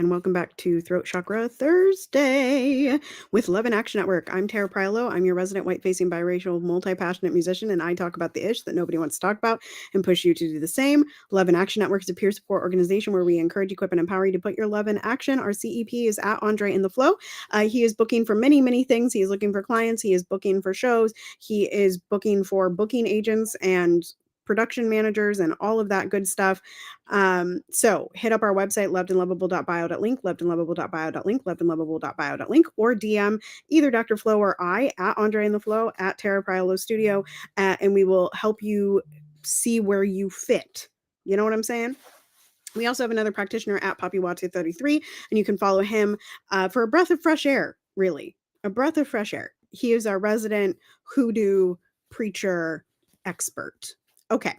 and welcome back to Throat Chakra Thursday with Love and Action Network. I'm Tara Priolo. I'm your resident white-facing biracial multi-passionate musician, and I talk about the ish that nobody wants to talk about and push you to do the same. Love and Action Network is a peer support organization where we encourage, equip, and empower you to put your love in action. Our CEP is at Andre in the Flow. He is booking for many, many things. He is looking for clients. He is booking for shows. He is booking for booking agents and production managers and all of that good stuff. So hit up our website, lovedandlovable.bio.link, lovedandlovable.bio.link, lovedandlovable.bio.link, or DM either Dr. Flo or I at Andre in the Flow at Tara Priolo Studio, and we will help you see where you fit. You know what I'm saying? We also have another practitioner at PWYC 33, and you can follow him for a breath of fresh air, really. A breath of fresh air. He is our resident hoodoo preacher expert. Okay,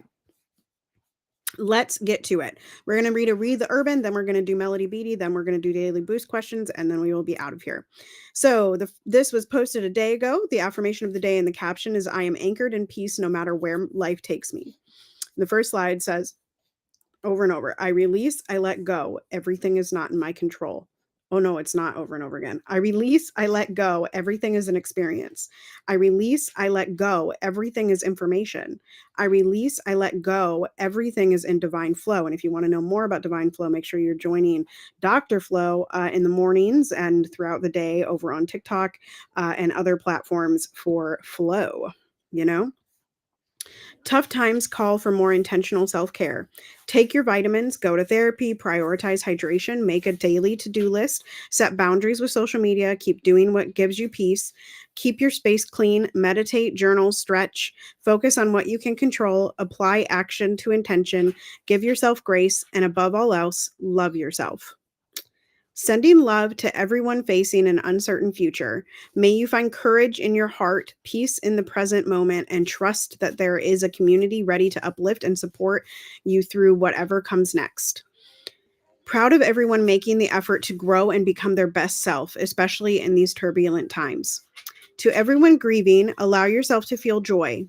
let's get to it. We're going to read the urban, then we're going to do melody beady, then we're going to do daily boost questions, and then we will be out of here. So this was posted a day ago. The affirmation of the day in the caption is, I am anchored in peace no matter where life takes me. The first slide says over and over, I release, I let go. Everything is not in my control. Oh no, it's not over and over again. I release, I let go. Everything is an experience. I release, I let go. Everything is information. I release, I let go. Everything is in divine flow. And if you want to know more about divine flow, make sure you're joining Dr. Flo in the mornings and throughout the day over on TikTok and other platforms for flow, you know? Tough times call for more intentional self-care. Take your vitamins, go to therapy, prioritize hydration, make a daily to-do list, set boundaries with social media, keep doing what gives you peace, keep your space clean, meditate, journal, stretch, focus on what you can control, apply action to intention, give yourself grace, and above all else, love yourself. Sending love to everyone facing an uncertain future. May you find courage in your heart, peace in the present moment, and trust that there is a community ready to uplift and support you through whatever comes next. Proud of everyone making the effort to grow and become their best self, especially in these turbulent times. To everyone grieving, allow yourself to feel joy,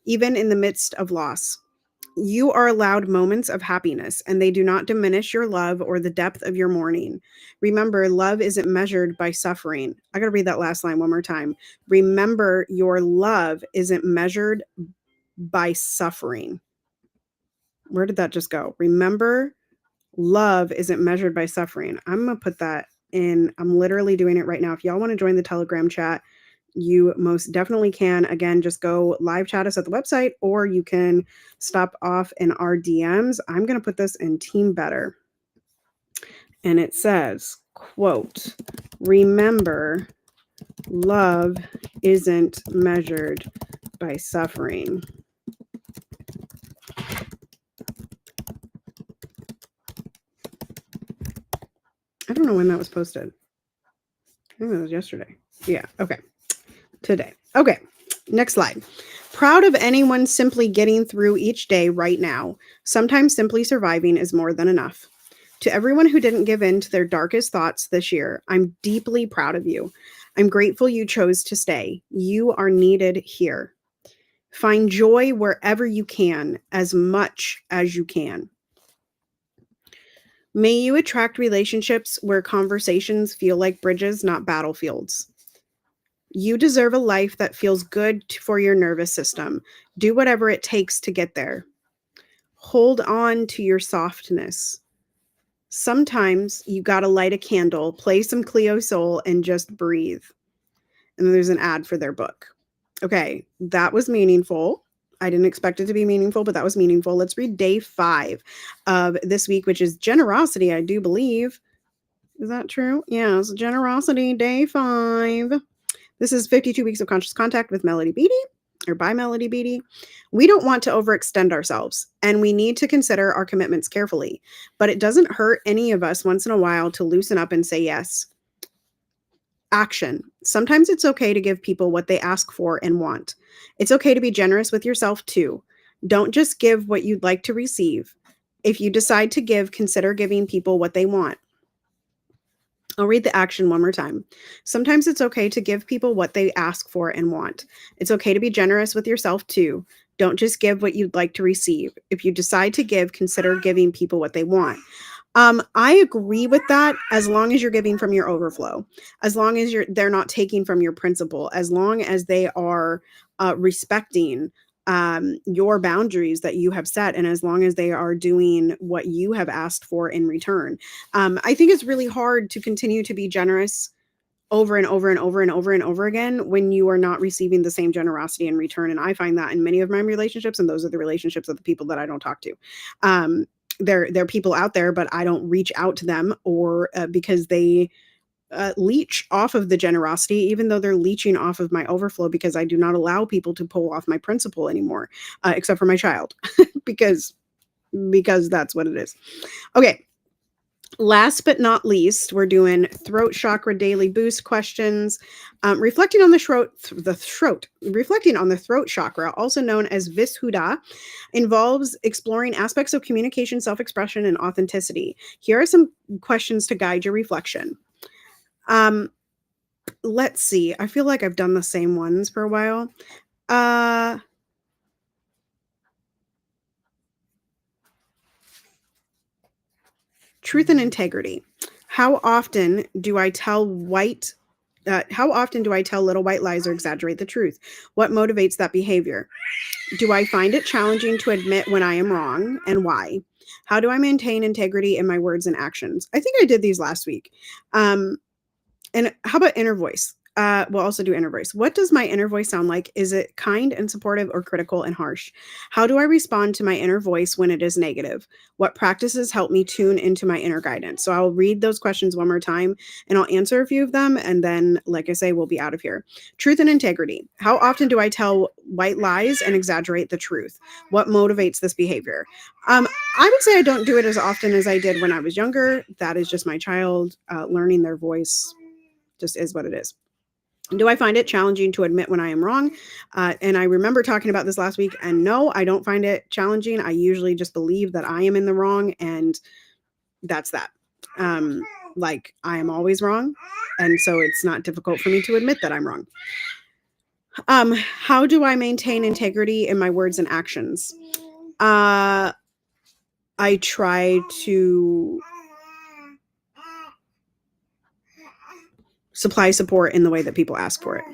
even in the midst of loss. You are allowed moments of happiness, and they do not diminish your love or the depth of your mourning. Remember, love isn't measured by suffering. I got to read that last line one more time. Remember, your love isn't measured by suffering. Where did that just go? Remember, love isn't measured by suffering. I'm going to put that in. I'm literally doing it right now. If y'all want to join the Telegram chat, you most definitely can. Again, just go live chat us at the website, or you can stop off in our DMs. I'm going to put this in Team Better. And it says, quote, remember, love isn't measured by suffering. I don't know when that was posted. I think that was yesterday. Yeah, okay. Today. Okay, next slide. Proud of anyone simply getting through each day right now. Sometimes simply surviving is more than enough. To everyone who didn't give in to their darkest thoughts this year, I'm deeply proud of you. I'm grateful you chose to stay. You are needed here. Find joy wherever you can, as much as you can. May you attract relationships where conversations feel like bridges, not battlefields. You deserve a life that feels good for your nervous system. Do whatever it takes to get there. Hold on to your softness. Sometimes you gotta light a candle, play some Cleo Soul, and just breathe. And then there's an ad for their book. Okay, that was meaningful. I didn't expect it to be meaningful, but that was meaningful. Let's read day 5 of this week, which is generosity, I do believe. Is that true? Yes, generosity, day 5. This is 52 weeks of conscious contact with Melody Beatty, or by Melody Beatty. We don't want to overextend ourselves, and we need to consider our commitments carefully. But it doesn't hurt any of us once in a while to loosen up and say yes. Action. Sometimes it's okay to give people what they ask for and want. It's okay to be generous with yourself too. Don't just give what you'd like to receive. If you decide to give, consider giving people what they want. I'll read the action one more time. Sometimes it's okay to give people what they ask for and want. It's okay to be generous with yourself too. Don't just give what you'd like to receive. If you decide to give, consider giving people what they want. I agree with that as long as you're giving from your overflow, as long as they're not taking from your principle, as long as they are respecting your boundaries that you have set, and as long as they are doing what you have asked for in return. I think it's really hard to continue to be generous over and over and over and over and over again when you are not receiving the same generosity in return. And I find that in many of my relationships, and those are the relationships of the people that I don't talk to. There are people out there, but I don't reach out to them, or because they leech off of the generosity, even though they're leeching off of my overflow, because I do not allow people to pull off my principle anymore, except for my child, because that's what it is. Okay. Last but not least, we're doing throat chakra daily boost questions. Reflecting on the throat chakra, also known as Vishuddha, involves exploring aspects of communication, self-expression, and authenticity. Here are some questions to guide your reflection. Let's see. I feel like I've done the same ones for a while. Truth and integrity. How often do I tell little white lies or exaggerate the truth? What motivates that behavior? Do I find it challenging to admit when I am wrong, and why? How do I maintain integrity in my words and actions? I think I did these last week. And how about inner voice? We'll also do inner voice. What does my inner voice sound like? Is it kind and supportive, or critical and harsh? How do I respond to my inner voice when it is negative? What practices help me tune into my inner guidance? So I'll read those questions one more time, and I'll answer a few of them. And then, like I say, we'll be out of here. Truth and integrity. How often do I tell white lies and exaggerate the truth? What motivates this behavior? I would say I don't do it as often as I did when I was younger. That is just my child learning their voice. Just is what it is. Do I find it challenging to admit when I am wrong? And I remember talking about this last week, and no, I don't find it challenging. I usually just believe that I am in the wrong, and that's that. Like, I am always wrong, and so it's not difficult for me to admit that I'm wrong. How do I maintain integrity in my words and actions? I try to supply support in the way that people ask for it.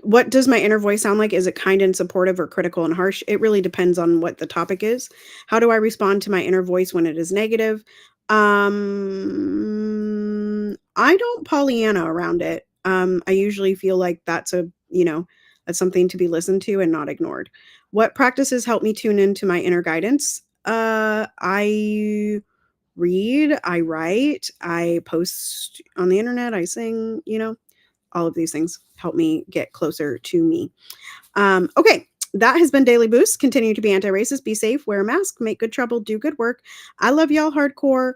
What does my inner voice sound like? Is it kind and supportive, or critical and harsh? It really depends on what the topic is. How do I respond to my inner voice when it is negative? I don't Pollyanna around it. I usually feel like that's something to be listened to and not ignored. What practices help me tune into my inner guidance? I read, I write, I post on the internet, I sing, all of these things help me get closer to me. Okay, that has been Daily Boost. Continue to be anti-racist, be safe, wear a mask, make good trouble, do good work. I love y'all hardcore.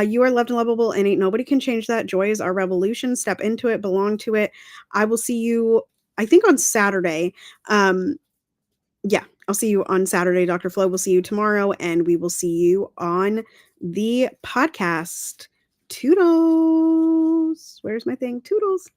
You are loved and lovable, and ain't nobody can change that. Joy is our revolution. Step into it, belong to it. I will see you, I think, on Saturday. Yeah, I'll see you on Saturday. Dr. Flo will see you tomorrow, and we will see you on the podcast. Toodles. Where's my thing? Toodles.